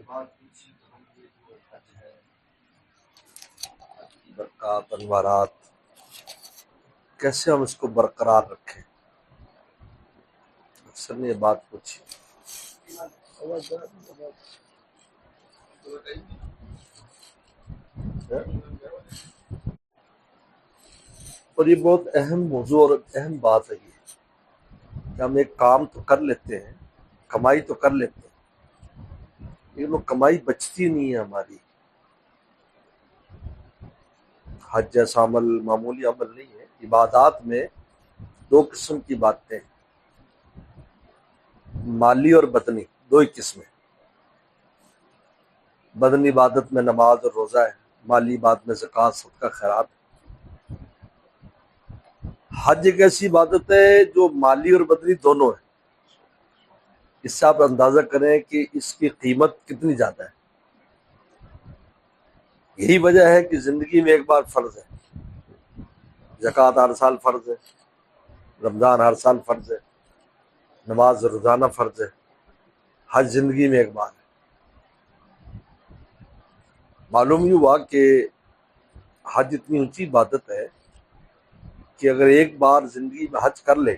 بات پوچھی تو ہم یہ جو حج ہے، حج کی برکات انوارات، کیسے ہم اس کو برقرار رکھیں. اکثر نے یہ بات پوچھی. اور یہ بہت اہم موضوع اور اہم بات ہے یہ کہ ہم ایک کام تو کر لیتے ہیں، کمائی تو کر لیتے ہیں، لیکن وہ کمائی بچتی نہیں ہے ہماری. حج جیسا عمل معمولی عمل نہیں ہے. عبادات میں دو قسم کی باتیں ہیں، مالی اور بدنی، دو ہی قسمیں. بدنی عبادت میں نماز اور روزہ ہے، مالی عبادت میں زکوٰۃ صدقہ خیرات. حج ایک ایسی عبادت ہے جو مالی اور بدنی دونوں ہے. اس سے آپ اندازہ کریں کہ اس کی قیمت کتنی زیادہ ہے. یہی وجہ ہے کہ زندگی میں ایک بار فرض ہے. زکوٰۃ ہر سال فرض ہے، رمضان ہر سال فرض ہے، نماز روزانہ فرض ہے. حج زندگی میں ایک بار ہے. معلوم یہ ہوا کہ حج اتنی اونچی عبادت ہے کہ اگر ایک بار زندگی میں حج کر لے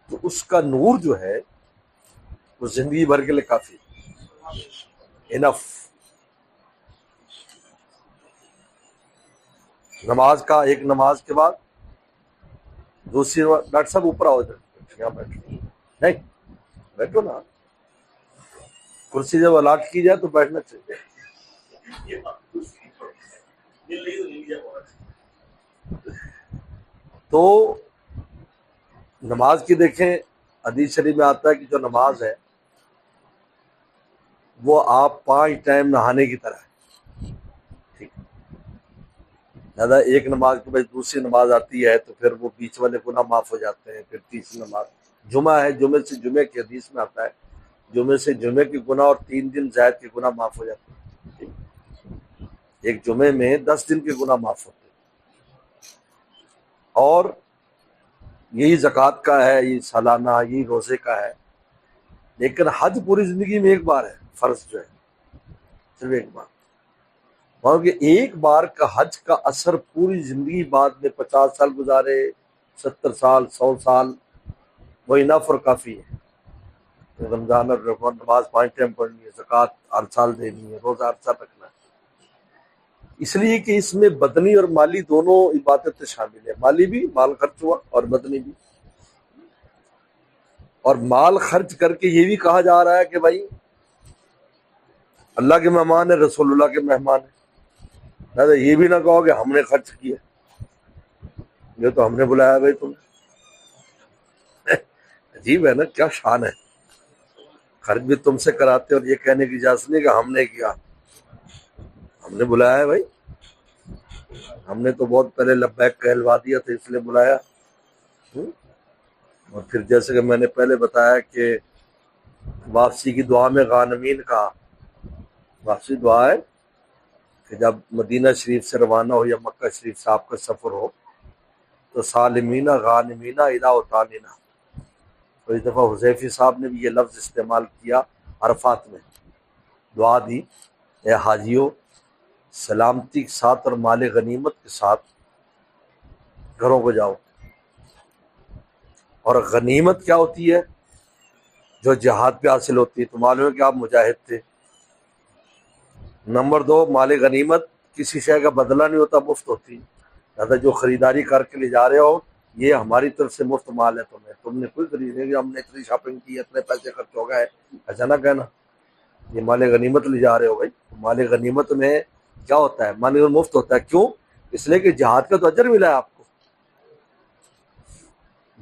تو اس کا نور جو ہے وہ زندگی بھر کے لیے کافی انف. نماز کا ایک نماز کے بعد دوسری ڈاکٹر صاحب اوپر آؤ، ادھر یہاں بیٹھو. نہیں بیٹھو نا، کرسی جب الاٹ کی جائے تو بیٹھنا چاہیے. تو نماز کی دیکھیں، حدیث شریف میں آتا ہے کہ جو نماز ہے وہ آپ 5 ٹائم نہانے کی طرح ہے. ٹھیک ہے، لہٰذا ایک نماز کے بعد دوسری نماز آتی ہے تو پھر وہ بیچ والے گناہ معاف ہو جاتے ہیں. پھر تیسری نماز جمعہ ہے، جمعے سے جمعے کی حدیث میں آتا ہے جمعے سے جمعے کے گناہ اور 3 دن زائد کے گناہ معاف ہو جاتے ہیں. ایک جمعے میں 10 دن کے گناہ معاف ہوتے ہیں. اور یہی زکوٰۃ کا ہے، یہ سالانہ، یہی روزے کا ہے. لیکن حج پوری زندگی میں ایک بار ہے، فرض جو ہے صرف ایک بار. کیونکہ ایک بار کا حج کا اثر پوری زندگی بعد میں 50 سال گزارے، 70 سال، 100 سال، وہ انف اور کافی ہے. رمضان اور نماز 5 ٹائم پڑھنی ہے، زکوٰۃ ہر سال دینی ہے، روزہ ہر سال رکھنا ہے. اس لیے کہ اس میں بدنی اور مالی دونوں عبادتیں شامل ہیں. مالی بھی، مال خرچ ہوا، اور بدنی بھی. اور مال خرچ کر کے یہ بھی کہا جا رہا ہے کہ بھائی اللہ کے مہمان ہے، رسول اللہ کے مہمان ہے. لہٰذا یہ بھی نہ کہو کہ ہم نے خرچ کیا، یہ تو ہم نے بلایا بھائی تم. عجیب ہے نا، کیا شان ہے. خرچ بھی تم سے کراتے اور یہ کہنے کی اجازت نہیں کہ ہم نے کیا، ہم نے بلایا ہے بھائی. ہم نے تو بہت پہلے لبیک کہلوا دیا تھا، اس لیے بلایا. اور پھر جیسے کہ میں نے پہلے بتایا کہ واپسی کی دعا میں غانمین کا، واپسی دعا ہے کہ جب مدینہ شریف سے روانہ ہو یا مکہ شریف سے آپ کا سفر ہو تو سالمینہ غانمینہ اذا اوطاننا. تو اس دفعہ حذیفی صاحب نے بھی یہ لفظ استعمال کیا عرفات میں. دعا دی، اے حاجیوں، سلامتی کے ساتھ اور مال غنیمت کے ساتھ گھروں کو جاؤ. اور غنیمت کیا ہوتی ہے؟ جو جہاد پہ حاصل ہوتی ہے. تو معلوم ہے کہ آپ مجاہد تھے. نمبر 2، مال غنیمت کسی شے کا بدلہ نہیں ہوتا، مفت ہوتی. لہٰذا جو خریداری کر کے لے جا رہے ہو یہ ہماری طرف سے مفت مال ہے. تم نے کوئی خرید نہیں، ہم نے اتنی شاپنگ کی، اتنے پیسے خرچ ہو گئے، ایسا نہ کہنا. یہ مال غنیمت لے جا رہے ہو بھائی. مال غنیمت میں کیا ہوتا ہے؟ مال غنیمت مفت ہوتا ہے. کیوں؟ اس لیے کہ جہاد کا تو اجر ملا ہے آپ کو،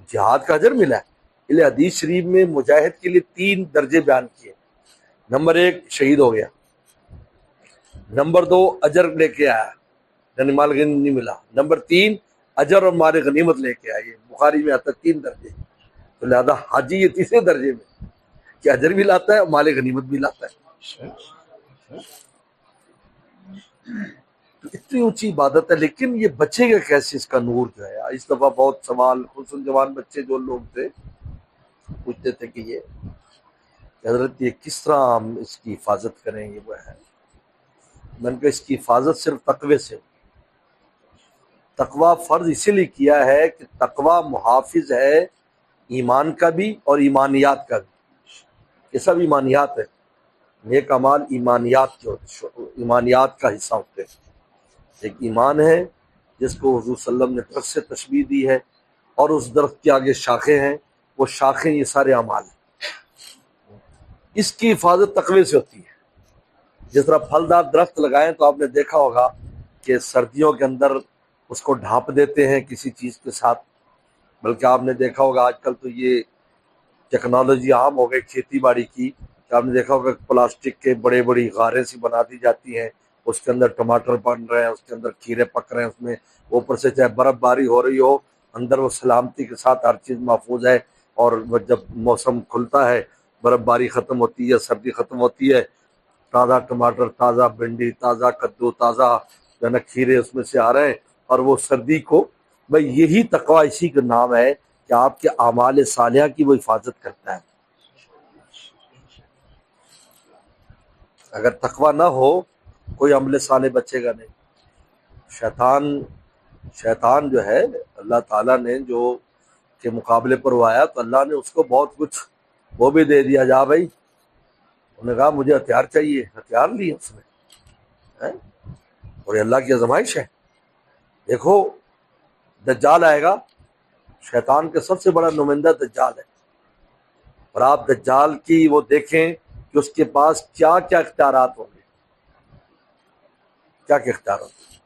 جہاد کا اجر ملا ہے. اس لیے حدیث شریف میں مجاہد کے لیے 3 درجے بیان کیے. نمبر 1 شہید ہو گیا، نمبر 2 اجر لے کے آیا، یعنی مال غنیمت نہیں ملا، نمبر 3 اجر اور مال غنیمت لے کے آیا. یہ بخاری میں آتا ہے 3 درجے. تو لہذا حاجی یہ تیسرے درجے میں کہ اجر بھی لاتا ہے اور مال غنیمت بھی لاتا ہے. تو اتنی اونچی عبادت ہے، لیکن یہ بچے گا کیسے اس کا نور جو ہے؟ اس دفعہ بہت سوال، خصوصاً جوان بچے جو لوگ تھے پوچھتے تھے کہ یہ کہ حضرت یہ کس طرح ہم اس کی حفاظت کریں، یہ وہ ہے۔ میں نے کہا اس کی حفاظت صرف تقوی سے، تقوی فرض اسی لیے کیا ہے کہ تقوی محافظ ہے ایمان کا بھی اور ایمانیات کا بھی، یہ سب ایمانیات ہے، نیک اعمال ایمانیات کے ہوتے، ایمانیات کا حصہ ہوتے ہیں۔ ایک ایمان ہے جس کو حضور صلی اللہ علیہ وسلم نے درخت سے تشبیہ دی ہے، اور اس درخت کے آگے شاخیں ہیں، وہ شاخیں یہ سارے اعمال ہیں۔ اس کی حفاظت تقوی سے ہوتی ہے۔ جس طرح پھلدار درخت لگائیں تو آپ نے دیکھا ہوگا کہ سردیوں کے اندر اس کو ڈھانپ دیتے ہیں کسی چیز کے ساتھ، بلکہ آپ نے دیکھا ہوگا آج کل تو یہ ٹیکنالوجی عام ہو گئی کھیتی باڑی کی، کہ آپ نے دیکھا ہوگا کہ پلاسٹک کے بڑے بڑی غاریں سی بنا دی جاتی ہیں، اس کے اندر ٹماٹر بن رہے ہیں، اس کے اندر کھیرے پک رہے ہیں، اس میں اوپر سے چاہے برف باری ہو رہی ہو، اندر وہ سلامتی کے ساتھ ہر چیز محفوظ ہے، اور جب موسم کھلتا ہے، برف باری ختم ہوتی ہے، سردی ختم ہوتی ہے، تازہ ٹماٹر، تازہ بھنڈی، تازہ کدو، تازہ جو ہے نا کھیرے اس میں سے آ رہے ہیں، اور وہ سردی کو، بھائی یہی تقوی اسی کا نام ہے کہ آپ کے اعمال صالحہ کی وہ حفاظت کرتا ہے۔ اگر تقوی نہ ہو کوئی عمل صالح بچے گا نہیں۔ شیطان جو ہے اللہ تعالیٰ نے جو کے مقابلے پر وہ آیا تو اللہ نے اس کو بہت کچھ وہ بھی دے دیا، جا بھائی، انہوں نے کہا مجھے ہتھیار چاہیے، ہتھیار لیے اس نے، اور یہ اللہ کی آزمائش ہے۔ دیکھو دجال آئے گا، شیطان کا سب سے بڑا نمائندہ دجال ہے، اور آپ دجال کی وہ دیکھیں کہ اس کے پاس کیا کیا اختیارات ہوں گے، کیا کیا اختیارات ہوں گے۔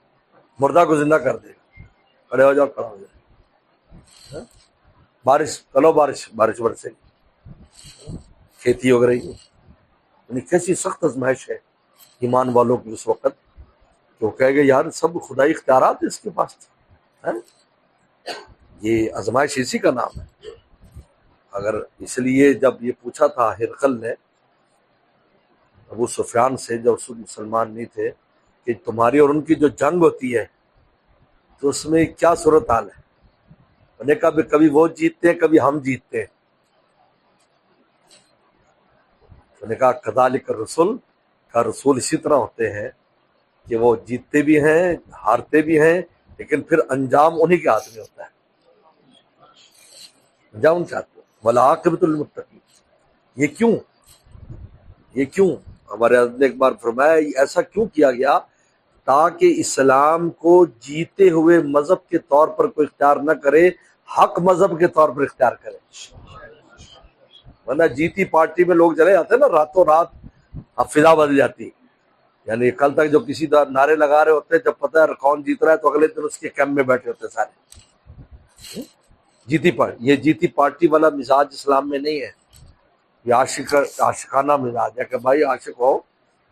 مردہ کو زندہ کر دے گا، کھڑے ہو جاؤ، کھڑا ہو جائے، بارش چلو، بارش برسے گی، کھیتی ہو رہی ہے۔ یعنی کیسی سخت آزمائش ہے ایمان والوں کی اس وقت، تو کہے گا یار سب خدائی اختیارات ہیں اس کے پاس، یہ آزمائش اسی کا نام ہے۔ اگر اس لیے جب یہ پوچھا تھا ہرقل نے ابو سفیان سے، جب اس مسلمان نہیں تھے، کہ تمہاری اور ان کی جو جنگ ہوتی ہے تو اس میں کیا صورتحال ہے؟ انہوں نے کہا کبھی وہ جیتتے ہیں، کبھی ہم جیتتے ہیں۔ انہوں نے کہا کذالک الرسول، کا رسول اسی طرح ہوتے ہیں کہ وہ جیتتے بھی ہیں، ہارتے بھی ہیں، لیکن پھر انجام انہی کے ہاتھ میں ہوتا ہے، انجام ان کے ہاتھ میں، والعاقبۃ للمتقین۔ یہ کیوں ہمارے حضرت نے ایک بار فرمایا ایسا کیوں کیا گیا، تاکہ اسلام کو جیتے ہوئے مذہب کے طور پر کوئی اختیار نہ کرے، حق مذہب کے طور پر اختیار کرے۔ ورنہ جیتی پارٹی میں لوگ چلے جاتے ہیں نا، راتوں رات اب فضا بدل جاتی، یعنی کل تک جو کسی نعرے لگا رہے ہوتے ہیں، جب پتہ ہے کون جیت رہا ہے تو اگلے دن اس کے کیمپ میں بیٹھے ہوتے ہیں سارے۔ یہ جیتی پارٹی والا مزاج اسلام میں نہیں ہے، یہ عاشقانہ مزاج ہے کہ بھائی عاشق ہو،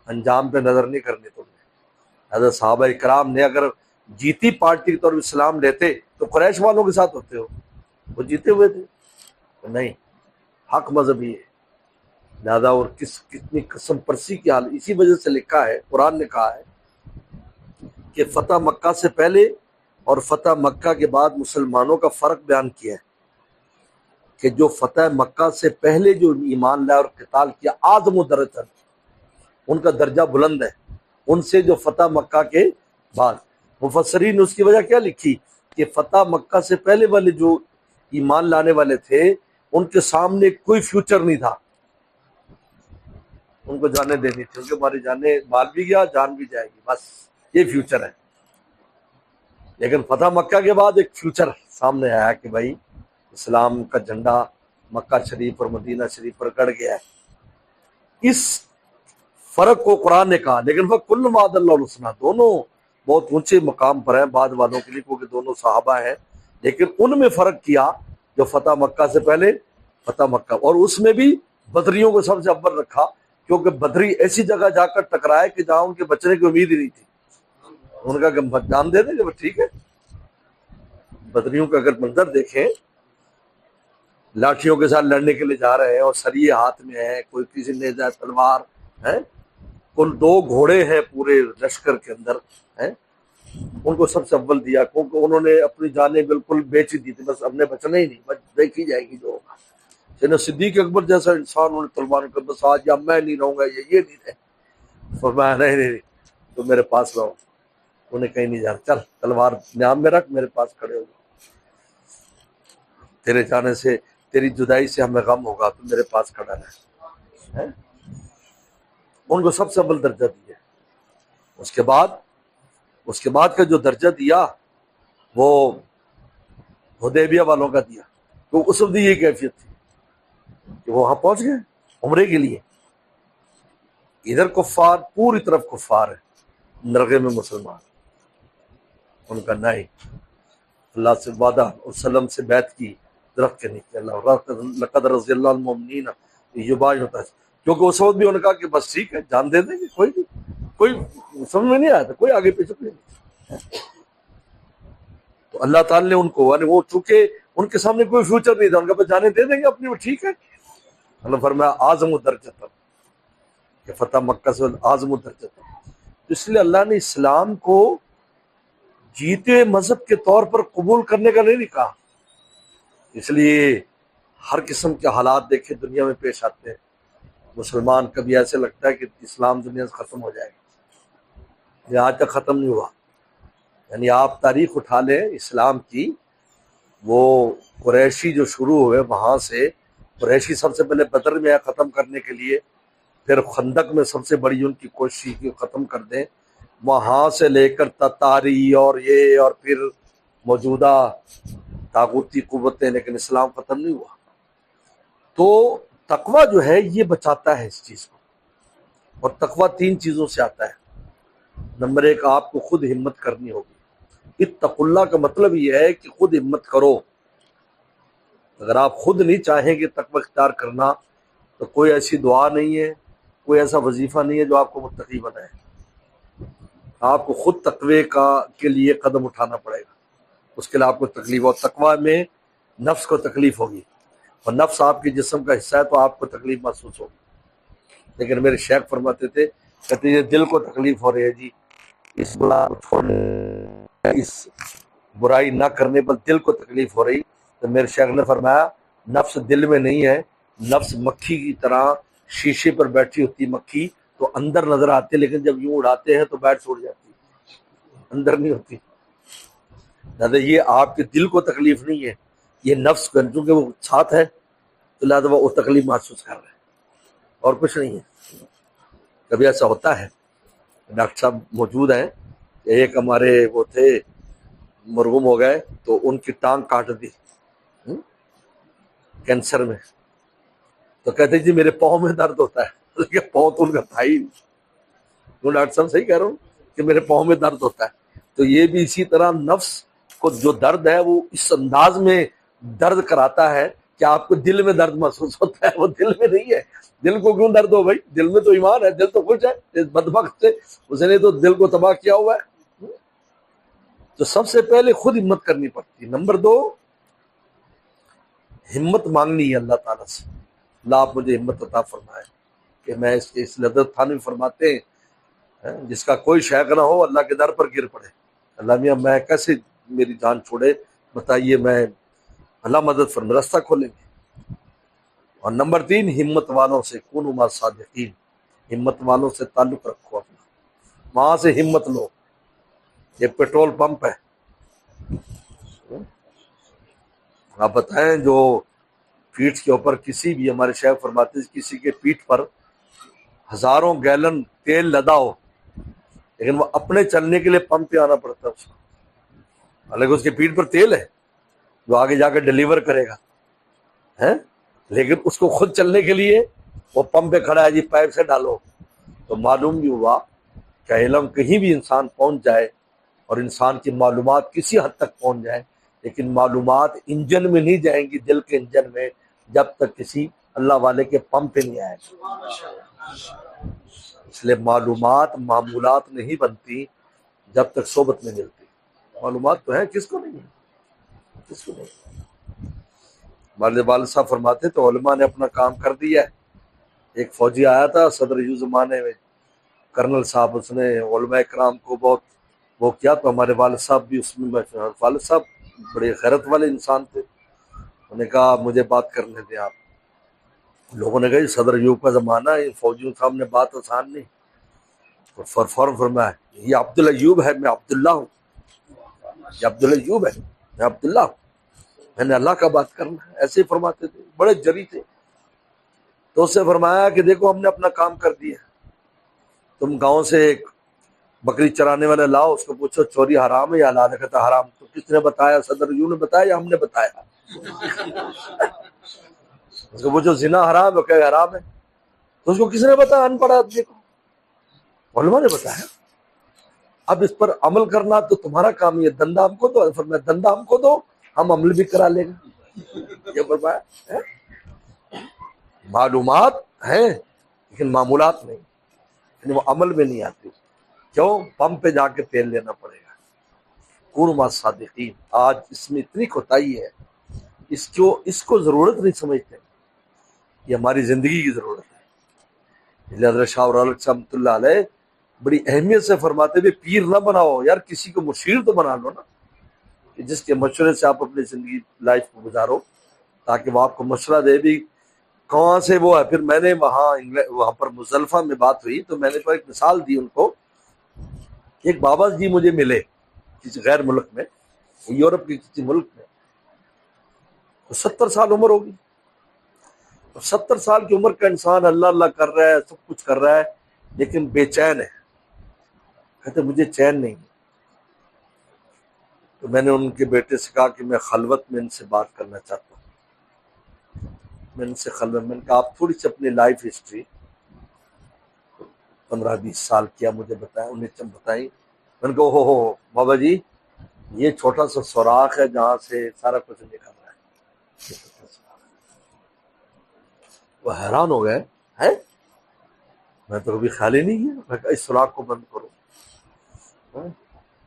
انجام پہ نظر نہیں کرنی تم نے۔ حضرت صحابہ کرام نے اگر جیتی پارٹی کے طور پر اسلام لیتے تو قریش والوں کے ساتھ ہوتے ہو، وہ جیتے ہوئے تھے، نہیں، حق مذہب ہی ہے۔ لہذا اور کتنی قسم پرسی کی حال، اسی وجہ سے لکھا ہے، قرآن نے کہا ہے کہ فتح مکہ سے پہلے اور فتح مکہ کے بعد مسلمانوں کا فرق بیان کیا ہے، کہ جو فتح مکہ سے پہلے جو ایمان لائے اور قتال کیا، اعظم درجہ، ان کا درجہ بلند ہے ان سے جو فتح مکہ کے بعد۔ مفسرین نے اس کی وجہ کیا لکھی کہ فتح مکہ سے پہلے والے جو ایمان لانے والے تھے ان کے سامنے کوئی فیوچر نہیں تھا، ان کو جانے دینی تھی، ان کے ہماری جانے، مال بھی گیا، جان بھی جائے گی، بس یہ فیوچر ہے۔ لیکن فتح مکہ کے بعد ایک فیوچر سامنے آیا کہ بھائی اسلام کا جھنڈا مکہ شریف اور مدینہ شریف پر گڑ گیا ہے۔ اس فرق کو قرآن نے کہا، لیکن وہ کل وعد اللہ الحسنی، دونوں بہت اونچے مقام پر ہیں بعد والوں کے لیے، کیونکہ دونوں صحابہ ہیں، لیکن ان میں فرق کیا جو فتح مکہ سے پہلے فتح مکہ، اور اس میں بھی بدریوں کو سب سے اول رکھا، کیونکہ بدری ایسی جگہ جا کر ٹکرائے کہ جہاں ان کے بچنے کی امید ہی نہیں تھی، ان کا جان دے دیں گے، ٹھیک ہے۔ بدریوں کا اگر منظر دیکھیں، لاٹھیوں کے ساتھ لڑنے کے لیے جا رہے ہیں اور سریے ہاتھ میں ہیں، کوئی کسی نیزہ تلوار ہے، کل 2 گھوڑے ہیں پورے لشکر کے اندر ہیں، ان کو سب سے اول دیا، کیونکہ انہوں نے اپنی جانیں بالکل بیچ دی تھی، بس اپنے بچنا ہی نہیں، بس دیکھی جائے گی جو ہوگا۔ سیدنا صدیق اکبر جیسا انسان انہوں نے تلوار کر بس آج یا میں نہیں رہوں گا یہ نہیں رہے. فرمایا نہیں تو میرے پاس رہو. انہیں کہیں نہیں جانا, چل تلوار نیام میں رکھ, میرے پاس کھڑے ہو جاؤ. تیرے جانے سے, تیری جدائی سے ہمیں غم ہوگا, تو میرے پاس کھڑا رہے. ان کو سب سے اول درجہ دیا. اس کے بعد کا جو درجہ دیا وہ حدیبیہ والوں کا دیا. تو اس وقت یہ کیفیت تھی کہ وہ وہاں پہنچ گئے عمرے کے لیے. ادھر کفار, پوری طرف کفار ہے, نرغے میں مسلمان. ان کا نہیں, اللہ سے وعدہ وسلم سے بیعت کی درخت کے نیچے. اللہ لقد رضی اللہ المؤمنین یبایعونک, کیونکہ اس وقت بھی انہوں نے کہا کہ بس ٹھیک ہے جان دے دیں گے, کوئی سمجھ میں نہیں آیا تھا, کوئی آگے پیچھے نہیں. تو اللہ تعالی نے ان کو, یعنی وہ چونکہ ان کے سامنے کوئی فیوچر نہیں تھا, ان کا بس جانے دے دیں گے اپنی, وہ ٹھیک ہے. اللہ فرمایا اعظم الدرجۃ, کہ فتح مکہ سے اعظم الدرجۃ. اس لیے اللہ نے اسلام کو جیتے مذہب کے طور پر قبول کرنے کا نہیں کہا. اس لیے ہر قسم کے حالات دیکھے دنیا میں پیش آتے ہیں. مسلمان کبھی ایسے لگتا ہے کہ اسلام دنیا سے ختم ہو جائے گا, یہ آج تک ختم نہیں ہوا. یعنی آپ تاریخ اٹھا لیں اسلام کی, وہ قریشی جو شروع ہوئے وہاں سے, قریشی سب سے پہلے بدر میں ختم کرنے کے لیے, پھر خندق میں سب سے بڑی ان کی کوشش کی ختم کر دیں, وہاں سے لے کر تتاری اور یہ, اور پھر موجودہ طاغوتی قوتیں, لیکن اسلام ختم نہیں ہوا. تو تقویٰ جو ہے یہ بچاتا ہے اس چیز کو. اور تقویٰ 3 چیزوں سے آتا ہے. نمبر 1, آپ کو خود ہمت کرنی ہوگی. اتقوا اللہ کا مطلب یہ ہے کہ خود ہمت کرو. اگر آپ خود نہیں چاہیں گے تقویٰ اختیار کرنا, تو کوئی ایسی دعا نہیں ہے, کوئی ایسا وظیفہ نہیں ہے جو آپ کو متقی بنائے. آپ کو خود تقوی کے لیے قدم اٹھانا پڑے گا. اس کے لیے آپ کو تکلیف, اور تقویٰ میں نفس کو تکلیف ہوگی, اور نفس آپ کے جسم کا حصہ ہے تو آپ کو تکلیف محسوس ہوگی. لیکن میرے شیخ فرماتے تھے, کہتے یہ دل کو تکلیف ہو رہی ہے جی, اس برائی نہ کرنے پر دل کو تکلیف ہو رہی. تو میرے شیخ نے فرمایا نفس دل میں نہیں ہے, نفس مکھی کی طرح شیشے پر بیٹھی ہوتی. مکھی تو اندر نظر آتے, لیکن جب یوں اڑاتے ہیں تو بیٹ چھوڑ جاتی, اندر نہیں ہوتی. لہٰذا یہ آپ کے دل کو تکلیف نہیں ہے, یہ نفس کو, چونکہ وہ ساتھ ہے تو لہٰذا وہ تکلیف محسوس کر رہے ہیں, اور کچھ نہیں ہے. کبھی ایسا ہوتا ہے, ڈاکٹر صاحب موجود ہیں, ایک ہمارے وہ تھے مرحوم ہو گئے, تو ان کی ٹانگ کاٹ دی کینسر میں. تو کہتے جی میرے پاؤں میں درد ہوتا ہے. پاؤں تو ان کا تھا ہی, تو ڈاکٹر صاحب صحیح کہہ رہا ہوں کہ میرے پاؤں میں درد ہوتا ہے. تو یہ بھی اسی طرح نفس کو جو درد ہے وہ اس انداز میں درد کراتا ہے کہ آپ کو دل میں درد محسوس ہوتا ہے, وہ دل میں نہیں ہے. دل کو کیوں درد ہو بھائی, دل میں تو ایمان ہے, دل تو خوش ہے. اس بدبخت سے اس نے تو دل کو تباہ کیا ہوا ہے. تو سب سے پہلے خود ہمت کرنی پڑتی ہے. نمبر 2, ہمت مانگنی ہے اللہ تعالیٰ سے. اللہ آپ مجھے ہمت عطا فرمائے کہ میں اس حضرت تھانوی فرماتے ہیں جس کا کوئی شیخ نہ ہو اللہ کے در پر گر پڑے. اللہ میاں میں کیسے میری جان چھوڑے بتائیے, میں اللہ مدد فرمائے, راستہ کھولیں گے. اور نمبر 3, ہمت والوں سے کونوا مع الصادقین, ہمت والوں سے تعلق رکھو اپنا, وہاں سے ہمت لو. یہ پیٹرول پمپ ہے, آپ بتائیں جو پیٹھ کے اوپر کسی بھی, ہمارے شیخ فرماتے ہیں کسی کے پیٹھ پر ہزاروں گیلن تیل لدا ہو, لیکن وہ اپنے چلنے کے لیے پمپ پہ آنا پڑتا ہے اس کو. حالانکہ اس کے پیٹھ پر تیل ہے جو آگے جا کے ڈلیور کرے گا, لیکن اس کو خود چلنے کے لیے وہ پمپ پہ کھڑا ہے, جی پائپ سے ڈالو. تو معلوم بھی ہوا کہ علم کہیں بھی انسان پہنچ جائے اور انسان کی معلومات کسی حد تک پہنچ جائے, لیکن معلومات انجن میں نہیں جائیں گی, دل کے انجن میں, جب تک کسی اللہ والے کے پمپ پہ نہیں آئے. اس لیے معلومات معمولات نہیں بنتی جب تک صحبت میں ملتی. معلومات تو ہیں, کس کو نہیں ہے, کس کو نہیں. ہمارے والد صاحب فرماتے تو علماء نے اپنا کام کر دیا ہے. ایک فوجی آیا تھا صدر یو زمانے میں, کرنل صاحب, اس نے علماء کرام کو بہت وہ کیا, تو ہمارے والد صاحب بھی اس میں, والد صاحب بڑے غیرت والے انسان تھے. انہوں نے کہا مجھے بات کرنے دیں آپ. لوگوں نے کہا یہ صدر ایوب کا زمانہ ہے، فوجیوں کے سامنے بات آسان نہیں. تو فوراً فرمایا یہ عبد ایوب ہے، میں عبداللہ ہوں. یہ عبد ایوب ہے، میں عبداللہ ہوں، میں نے اللہ کا بات کرنا ہے. ایسے ہی فرماتے تھے، بڑے جری تھے. تو اس سے فرمایا کہ دیکھو ہم نے اپنا کام کر دیا، تم گاؤں سے ایک بکری چرانے والے لاؤ، اس کو پوچھو چوری حرام ہے یا حلال ہے، کہتا حرام. تو کس نے بتایا؟ صدر ایوب نے بتایا یا ہم نے بتایا؟ اس کو پوچھو زنا حرام ہے، کہ حرام ہے. تو اس کو کس نے بتایا؟ ان پڑھ آدمی کو. علماء نے بتایا. اب اس پر عمل کرنا تو تمہارا کام ہی ہے. دندہ ہم کو دو، فرمایا دندہ ہم کو دو، ہم عمل بھی کرا لیں گے. یہ فرمایا ہے. معلومات ہیں لیکن معمولات نہیں، یعنی وہ عمل میں نہیں آتی. کیوں؟ پمپ پہ جا کے تیل لینا پڑے گا. کونوا مع الصادقین. آج اس میں اتنی کوتاہی ہے، اس کو ضرورت نہیں سمجھتے. یہ ہماری زندگی کی ضرورت ہے. حضرت شاہ رحمۃ اللہ علیہ بڑی اہمیت سے فرماتے ہوئے پیر نہ بناؤ یار، کسی کو مشیر تو بنا لو نا، کہ جس کے مشورے سے آپ اپنی زندگی لائف کو گزارو، تاکہ وہ آپ کو مشورہ دے بھی کہاں سے وہ ہے. پھر میں نے وہاں پر مزدلفہ میں بات ہوئی تو میں نے ایک مثال دی ان کو. ایک بابا جی مجھے ملے کسی غیر ملک میں، یورپ کے کسی ملک میں. 70 سال عمر ہوگی. 70 سال کی عمر کا انسان اللہ اللہ کر رہا ہے، سب کچھ کر رہا ہے، لیکن بے چین ہے. کہتے مجھے چین نہیں. تو میں نے ان کے بیٹے سے کہا کہ میں خلوت میں ان سے بات کرنا چاہتا ہوں. میں ان سے خلوت میں نے کہا آپ تھوڑی سی اپنی لائف ہسٹری 15-20 سال کیا مجھے بتائیں. انہیں بتائی. میں نے کہا ہو بابا جی یہ چھوٹا سا سوراخ ہے جہاں سے سارا کچھ نکل رہا ہے. وہ حیران ہو گئے ہیں، میں تو کبھی خیال ہی نہیں کیا. میں کہا اس سوراخ کو بند کرو.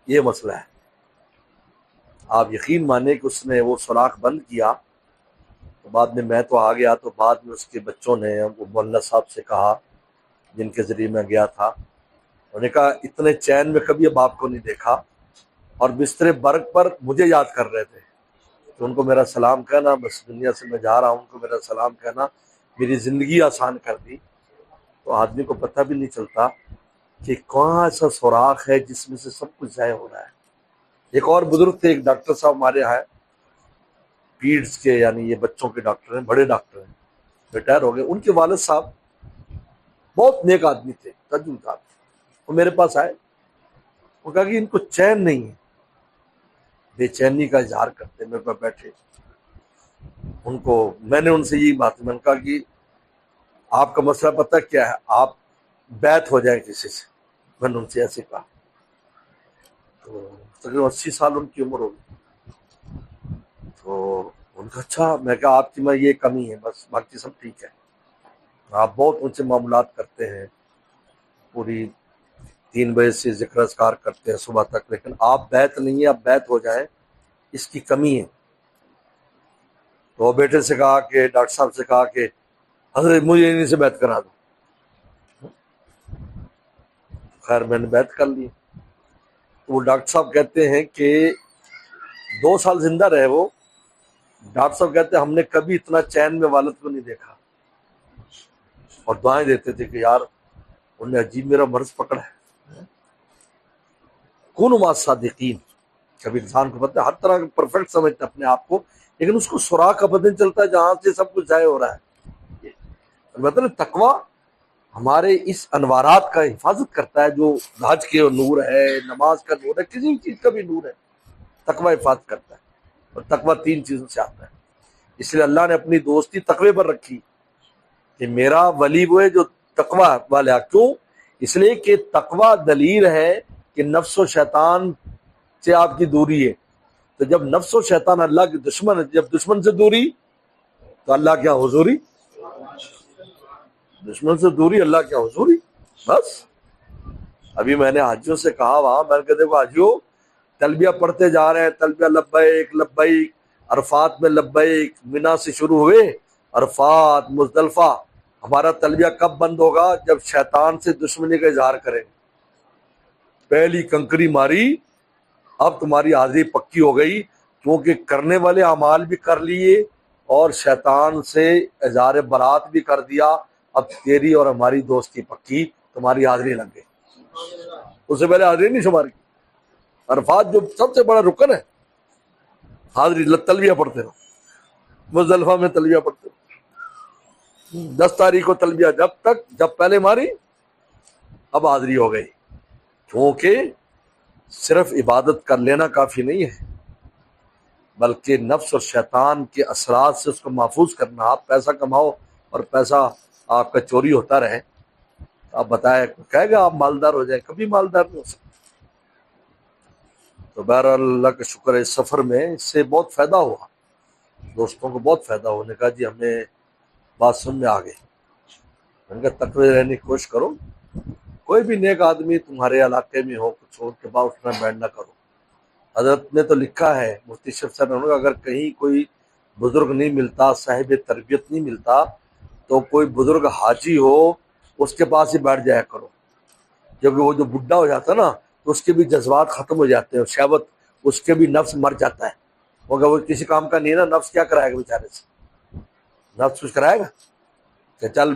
یہ مسئلہ ہے. آپ یقین مانیں کہ اس نے وہ سوراخ بند کیا تو بعد میں تو آ گیا، تو بعد میں اس کے بچوں نے وہ مولانا صاحب سے کہا جن کے ذریعے میں گیا تھا. انہوں نے کہا اتنے چین میں کبھی اب آپ کو نہیں دیکھا، اور بستر برق پر مجھے یاد کر رہے تھے. تو ان کو میرا سلام کہنا، بس دنیا سے میں جا رہا ہوں، ان کو میرا سلام کہنا، میری زندگی آسان کر دی. تو آدمی کو پتہ بھی نہیں چلتا کہ کہاں ایسا سوراخ ہے جس میں سے سب کچھ ضائع ہو رہا ہے. ایک اور بزرگ تھے، ایک ڈاکٹر صاحب ہمارے یہاں پیڈز کے، یعنی یہ بچوں کے ڈاکٹر ہیں، بڑے ڈاکٹر ہیں، ریٹائر ہو گئے. ان کے والد صاحب بہت نیک آدمی تھے، تجربہ. وہ میرے پاس آئے، وہ کہا کہ ان کو چین نہیں ہے، بے چینی کا اظہار کرتے. میرے پاس بیٹھے، ان کو میں نے ان سے یہی بات، میں نے کہا کہ آپ کا مسئلہ پتہ کیا ہے؟ آپ بیعت ہو جائیں کسی سے. میں نے ان سے ایسے کہا. تو تقریباً 80 سال ان کی عمر ہوگی. تو ان کا اچھا. میں کہا آپ کی میں یہ کمی ہے، بس باقی سب ٹھیک ہے. آپ بہت اونچے معاملات کرتے ہیں، پوری 3 بجے سے ذکر اذکار کرتے ہیں صبح تک، لیکن آپ بیعت نہیں ہے. آپ بیعت ہو جائیں، اس کی کمی ہے. تو بیٹے سے کہا کہ ڈاکٹر صاحب سے کہا کہ حضرت مجھے انہیں سے بیعت کرا دو. خیر میں نے بیعت کر لی. تو وہ ڈاکٹر صاحب کہتے ہیں کہ 2 سال زندہ رہے. وہ ڈاکٹر صاحب کہتے ہیں ہم نے کبھی اتنا چین میں والد کو نہیں دیکھا، اور دعائیں دیتے تھے کہ یار انہوں نے عجیب میرا مرض پکڑا ہے. کونوا مع الصادقین. کبھی انسان کو پتہ ہے ہر طرح کا پرفیکٹ سمجھتا ہے اپنے آپ کو، لیکن اس کو سوراخ کا پتہ نہیں چلتا جہاں سے سب کچھ ضائع ہو رہا ہے. مطلب تقویٰ ہمارے اس انوارات کا حفاظت کرتا ہے، جو حج کے نور ہے، نماز کا نور ہے، کسی بھی چیز کا بھی نور ہے. تقویٰ حفاظت کرتا ہے، اور تقویٰ 3 چیزوں سے آتا ہے. اس لیے اللہ نے اپنی دوستی تقوی پر رکھی کہ میرا ولی وہ ہے جو تقویٰ والا. کیوں؟ اس لیے کہ تقویٰ دلیل ہے کہ نفس و شیطان سے آپ کی دوری ہے. تو جب نفس و شیطان اللہ کے دشمن ہے، جب دشمن سے دوری تو اللہ کیا حضوری. دشمن سے دوری، اللہ کیا حضوری. بس ابھی میں نے حاجیوں سے کہا وہاں، میں نے کہا دیکھو حاجیوں تلبیہ پڑھتے جا رہے ہیں، تلبیہ لبیک لبیک، عرفات میں لبیک، مینا سے شروع ہوئے عرفات مزدلفہ. ہمارا تلبیہ کب بند ہوگا؟ جب شیطان سے دشمنی کا اظہار کریں. پہلی کنکری ماری، اب تمہاری حاضری پکی ہو گئی، کیونکہ کرنے والے اعمال بھی کر لیے اور شیطان سے اظہار برات بھی کر دیا، اب تیری اور ہماری دوستی پکی، تمہاری حاضری لگ گئی۔ اس سے پہلے حاضری نہیں شمار کی۔ عرفات جو سب سے بڑا رکن ہے، حاضری تلبیہ پڑھتے ہو، مزدلفہ میں تلبیہ پڑھتے ہو، 10 تاریخ کو تلبیہ جب پہلے ماری اب حاضری ہو گئی، کیونکہ صرف عبادت کر لینا کافی نہیں ہے، بلکہ نفس اور شیطان کے اثرات سے اس کو محفوظ کرنا۔ آپ پیسہ کماؤ اور پیسہ آپ کا چوری ہوتا رہے، آپ بتائیں کہے گا آپ مالدار ہو جائیں، کبھی مالدار نہیں ہو سکتے۔ تو بہرحال اللہ کا شکر ہے، اس سفر میں اس سے بہت فائدہ ہوا، دوستوں کو بہت فائدہ ہوا۔ نے کہا جی ہمیں بات سن میں آ گئی، ان کا تقوی رہنے کی کوشش کرو، کوئی بھی نیک آدمی تمہارے علاقے میں ہو کچھ ہو کے بعد اٹھنا بیٹھ نہ کرو۔ حضرت نے تو لکھا ہے، مفتی شیخ صاحب نے، اگر کہیں کوئی بزرگ نہیں ملتا، صاحب تربیت نہیں ملتا، تو کوئی بزرگ حاجی ہو اس کے پاس ہی بیٹھ جایا کرو، کیونکہ وہ جو بڈھا ہو جاتا ہے نا تو اس کے بھی جذبات ختم ہو جاتے ہیں، شہوت، اس کے بھی نفس مر جاتا ہے، مگر وہ کسی کام کا نہیں ہے نا، نفس کیا کرائے گا بیچارے سے؟ نفس کچھ کرائے گا کہ چل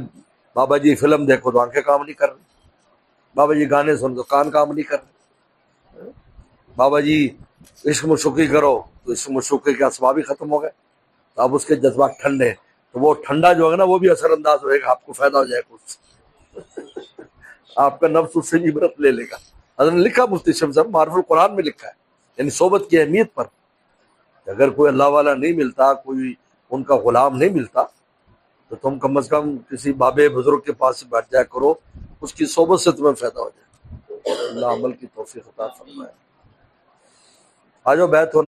بابا جی فلم دیکھو تو آنکھیں کام نہیں کر رہی، بابا جی گانے سن تو کان کام نہیں کر رہے، بابا جی عشق مشوقی کرو تو عشق مشوقی کے اسباب ہی ختم ہو گئے، تو اب اس کے جذبات ٹھنڈے ہیں، تو وہ ٹھنڈا جو ہے نا وہ بھی اثر انداز ہوئے گا، آپ کو فائدہ ہو جائے گا اس سے، آپ کا نفس اس سے عبرت لے لے گا۔ حضرت نے لکھا، مفتی شمس صاحب معرف القرآن میں لکھا ہے، یعنی صحبت کی اہمیت پر، اگر کوئی اللہ والا نہیں ملتا، کوئی ان کا غلام نہیں ملتا، تو تم کم از کم کسی بابے بزرگ کے پاس بیٹھ جایا کرو، اس کی صحبت سے تمہیں فائدہ ہو جائے۔ اللہ عمل کی توفیق عطا فرمائے۔ آ جاؤ بیعت ہو